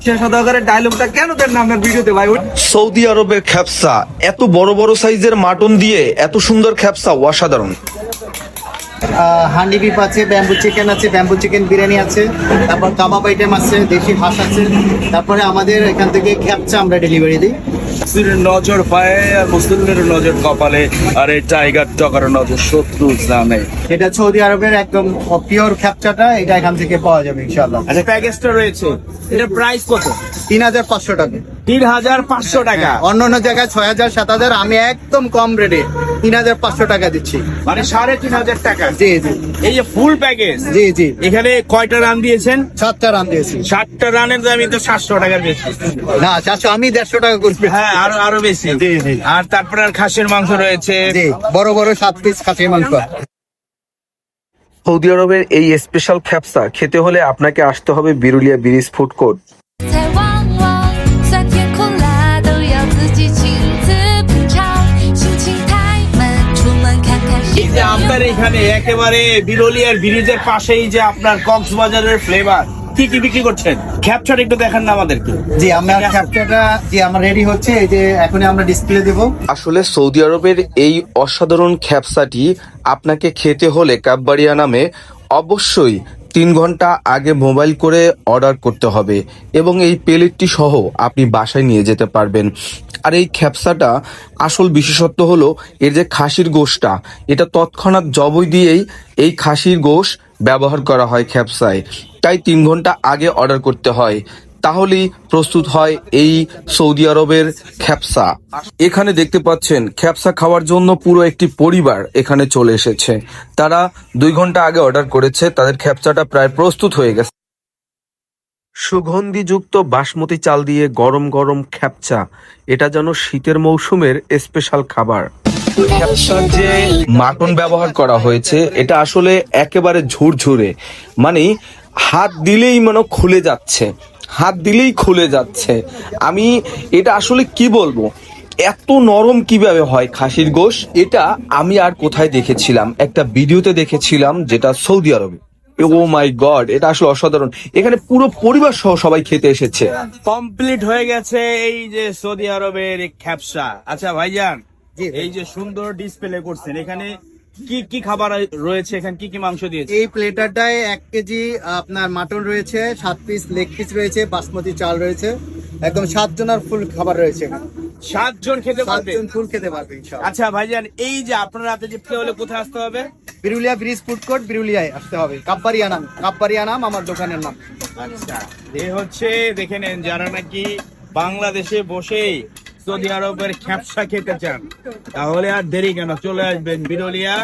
ডায়লগটা কেন দেন না আপনার ভিডিওতে ভাই? সৌদি আরবের খ্যাপসা, এত বড় বড় সাইজের মাটন দিয়ে এত সুন্দর খ্যাপসা, অসাধারণ। হান্ডি বিপ আছে, ব্যাম্বু চিকেন আছে, ব্যাম্বু চিকেন বিরিয়ানি আছে, তারপর কাবাব আইটেম আছে, দেশি হাঁস আছে, তারপরে আমাদের এখান থেকে খ্যাপসা আমরা ডেলিভারি দিই। নজর পায়ে আর মুসলিমের নজর কপালে, আর এই টাইগার টকার নজর শত্রু জানে। এটা সৌদি আরবের একদম পিওর খ্যাপসাটা, এটা এখান থেকে পাওয়া যাবে ইনশাআল্লাহ। আচ্ছা, প্যাকেজটা রয়েছে, এটা প্রাইস কত? 3500 টাকা। 3500 টাকা। অন্য অন্য জায়গায় 6000 7000, আমি একদম কম রেটে 3500 টাকা দিচ্ছি, মানে 3500 টাকা। জি জি। এই যে ফুল প্যাকেজ, জি জি। এখানে কয়টা রান দিয়েছেন? 7টা রান দিয়েছি। 7টা রানের দামই তো 700 টাকার বেশি। না 700, আমি 150 টাকা করছি। হ্যাঁ, আরো বেশি। জি জি। আর তারপরে আর খাসির মাংস রয়েছে। জি, বড় বড় 7 পিস খাসির মাংস। সৌদি আরবের এই স্পেশাল খ্যাপসা খেতে হলে আপনাকে আসতে হবে বিরুলিয়া ব্রিজ ফুড কোর্ট। 才忘我，酸甜苦辣都要自己亲自品尝，心情太闷，出门看看世 এই 界 যে 有 আপনার এখানে একেবারে বিরলিয়ার ব্রিজের পাশেই যে আপনার কক্সবাজারের ফ্লেভার, কি কি বিক্রি করছেন? খ্যাপচার একটু দেখান না আমাদেরকে। জি, আমরা খ্যাপসাটা আমার রেডি হচ্ছে, এই যে এখনই আমরা ডিসপ্লে দেব। আসলে সৌদি আরবের এই অসাধারণ খ্যাপসাটি আপনাকে খেতে হলে কাব্বারিয়া নামে অবশ্যই 3 ঘন্টা আগে মোবাইল করে অর্ডার করতে হবে এবং এই প্লেটটি সহ আপনি বাসায় নিয়ে যেতে পারবেন। আর এই খ্যাপসাটা আসল বিশেষত্ব হলো এর যে খাসির গোশটা, এটা তৎক্ষণাৎ জবই দিয়েই এই খাসির গোশ ব্যবহার করা হয় খ্যাপসায়, তাই 3 ঘন্টা আগে অর্ডার করতে হয়, তাহলেই প্রস্তুত হয় এই সৌদি আরবের খ্যাপসা। এখানে দেখতে পাচ্ছেন খ্যাপসা খাওয়ার জন্য পুরো একটি পরিবার এখানে চলে এসেছে। তারা 2 ঘন্টা আগে অর্ডার করেছে, তাদের খ্যাপসাটা প্রায় প্রস্তুত হয়ে গেছে। সুগন্ধিযুক্ত বাসমতি চাল দিয়ে গরম গরম খ্যাপসা, এটা যেন শীতের মৌসুমের স্পেশাল খাবার। খ্যাপসার যে মাটন ব্যবহার করা হয়েছে এটা আসলে একেবারে ঝুরঝুরে, মানে হাত দিলেই মনে খুলে যাচ্ছে, হাত দিলেই খুলে যাচ্ছে। আমি এটা আসলে কি বলবো, এত নরম কিভাবে হয় খাসির গোশ, এটা আমি আর কোথায় দেখেছিলাম, একটা ভিডিওতে দেখেছিলাম যেটা সৌদি আরবে। ও মাই গড, এটা আসলে অসাধারণ। এখানে পুরো পরিবার সহ সবাই খেতে এসেছে। কমপ্লিট হয়ে গেছে এই যে সৌদি আরবের খ্যাপসা। আচ্ছা ভাইজান, এই যে সুন্দর ডিসপ্লে করছেন, এখানে কি কি খাবার রয়েছে, এখানে কি কি মাংস দিয়েছে? এই প্লেটারটায় 1 কেজি আপনার মাটন রয়েছে, 7 পিস লেগ পিস রয়েছে, বাসমতি চাল রয়েছে, একদম 7 জনের ফুল খাবার রয়েছে। 7 জন খেতে 7 পারবে? জন ফুল খেতে পারবে ইনশাআল্লাহ। আচ্ছা ভাইজান, এই যে আপনার হাতে যে খেতে হলে কোথায় আসতে হবে? বিরুলিয়া ব্রিজ ফুড কোর্ট, বিরুলিয়ায় আসতে হবে। কাব্বারিয়া নাম আমার দোকানের নাম। আচ্ছা, এ হচ্ছে দেখে নেন, যারা নাকি বাংলাদেশে বসেই সৌদি আরবের খ্যাপসা খেতে চান, তাহলে আর দেরি কেন, চলে আসবেন বিরলিয়া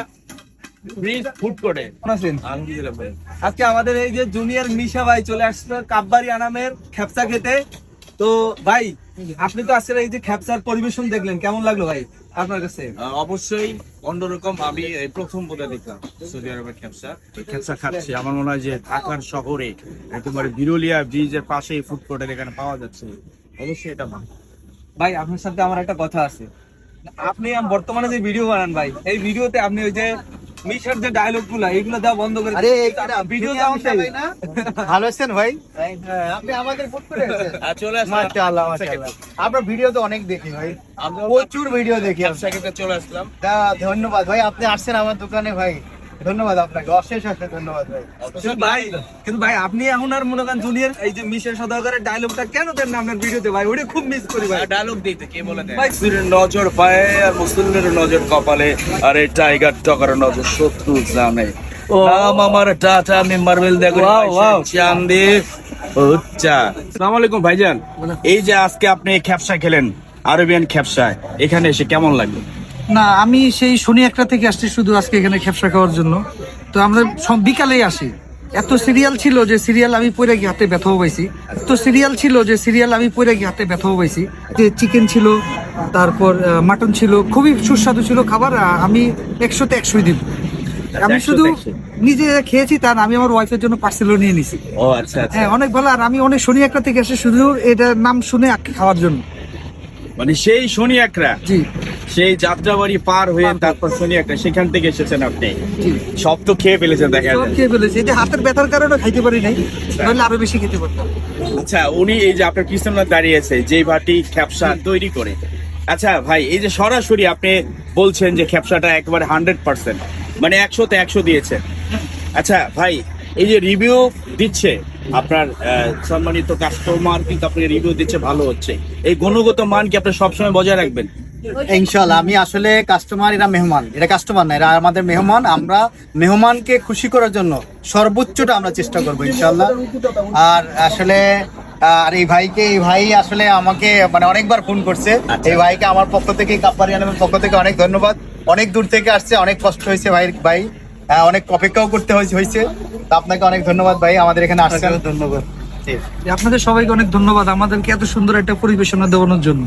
ব্রিজ ফুড কোর্টে। আলহামদুলিল্লাহ ভাই। আজকে আমাদের এই যে জুনিয়র মিশা ভাই চলে আসছে কাব্বারি আনামের খ্যাপসা খেতে। তো ভাই, আপনি তো আজকে এই যে খ্যাপসার পরিবেশন দেখলেন, কেমন লাগলো ভাই আপনার কাছে? অবশ্যই অন্যরকম। আমি এই প্রথম বোধ দেখলাম সৌদি আরবের খ্যাপসা। খ্যাপসা খাচ্ছি, আমার মনে হয় যে ঢাকার শহরে একেবারে বিরলিয়া ব্রিজের পাশেই ফুড কোর্টের এখানে পাওয়া যাচ্ছে, অবশ্যই এটা ভালো। ভাই, আপনার সাথে আমার একটা কথা আছে। আপনি বর্তমানে যে ভিডিও বানান ভাই, এই ভিডিওতে আপনি ওই যে মিশার যে ডায়লগ গুলা, এগুলো দেওয়া বন্ধ করে আরে ভিডিও ভালো আছেন ভাই? আপনি আমাদের ফুড কোর্টে আছেন? চলে আসলাম। মাশাআল্লাহ মাশাআল্লাহ। আপনার ভিডিও তো অনেক দেখি ভাই, প্রচুর ভিডিও দেখি। খ্যাপসা খেতে চলে আসলাম। ধন্যবাদ ভাই, আপনি আসছেন আমার দোকানে ভাই, ধন্যবাদ আপনাকে, অশেষ ধন্যবাদ ভাই। কিন্তু ভাই আপনি এখন আর মনে করেন জুনিয়র এই যে মিশার সদাগরের ডায়লগটা কেন দেন না আপনার ভিডিওতে ভাই? ওটা খুব মিস করি ভাই। ডায়লগ দিতে কে বলে দেয়? ভাই, নজর পায়ে আর মুসলিমের নজর কপালে, আর এই টাইগার টকার নজর শত্রু জানে। নাম আমার টাটা, আমি মার্বেল দেখো চাঁদে হচ্ছা। আসসালামু আলাইকুম ভাইজান, এই যে আজকে আপনি খ্যাপসা খেলেন, আরবিয়ান খ্যাপসা, এখানে এসে কেমন লাগলো? না, আমি সেই শনি একটা থেকে আসছি শুধু আজকে এখানে খ্যাপসা খাওয়ার জন্য। তো আমরা বিকালেই আসি। এত সিরিয়াল ছিল যে সিরিয়াল আমি পরে গিয়ে হাতে ব্যথাও পাইছি, ব্যথাও পাইছি। যে চিকেন ছিল, তারপর মাটন ছিল, খুবই সুস্বাদু ছিল খাবার। আমি 100তে 100 দিব। আমি শুধু নিজে খেয়েছি তা না, আমি আমার ওয়াইফের জন্য পার্সেলও নিয়ে নিছি। ও আচ্ছা আচ্ছা। হ্যাঁ, অনেক ভালো। আর আমি অনেক শনি একটা থেকে আসি শুধু এটার নাম শুনে খাওয়ার জন্য। মানে সেই শনি একরা, জি, সেই যাত্রাবাড়ি পার হয়ে তারপর শনি একটা, সেখান থেকে এসেছেন আপনি। জি, সব তো খেয়ে ফেলেছেন দেখা সব যায়। খেয়ে ফেলেছি। এই যে হাতের ব্যথার কারণে খাইতে পারি নাই, নাহলে আরো বেশি খেতে পারতাম। আচ্ছা, উনি এই যে আপনার পিছনে দাঁড়িয়েছে যে ভাটি খ্যাপসা তৈরি করে, আচ্ছা ভাই এই যে সরাসরি আপনি বলছেন যে খ্যাপসাটা একেবারে 100%, মানে 100-তে 100 দিয়েছেন। আচ্ছা ভাই, এই যে রিভিউ দিচ্ছে আপনার সম্মানিত কাস্টমার, কিন্তু আপনি রিভিউ দিচ্ছে ভালো হচ্ছে, এই গুণগত মান কি আপনি সবসময় বজায় রাখবেন? ইনশাল্লাহ। আমি আসলে কাস্টমার, এরা মেহমান, এরা কাস্টমার না, এরা আমাদের মেহমান। আমরা মেহমানকে খুশি করার জন্য সর্বোচ্চটা আমরা চেষ্টা করবো ইনশাল্লাহ। আর আসলে এই ভাই আসলে আমাকে মানে অনেকবার ফোন করছে। এই ভাইকে আমার পক্ষ থেকে, কাব্বারি আনামের পক্ষ থেকে অনেক ধন্যবাদ। অনেক দূর থেকে আসছে, অনেক কষ্ট হয়েছে ভাই, অনেক অপেক্ষাও করতে হয়েছে। তো আপনাকে অনেক ধন্যবাদ ভাই, আমাদের এখানে আসছেন। ধন্যবাদ। আপনাদের সবাইকে অনেক ধন্যবাদ আমাদেরকে এত সুন্দর একটা পরিবেশনা দেওয়ানোর জন্য।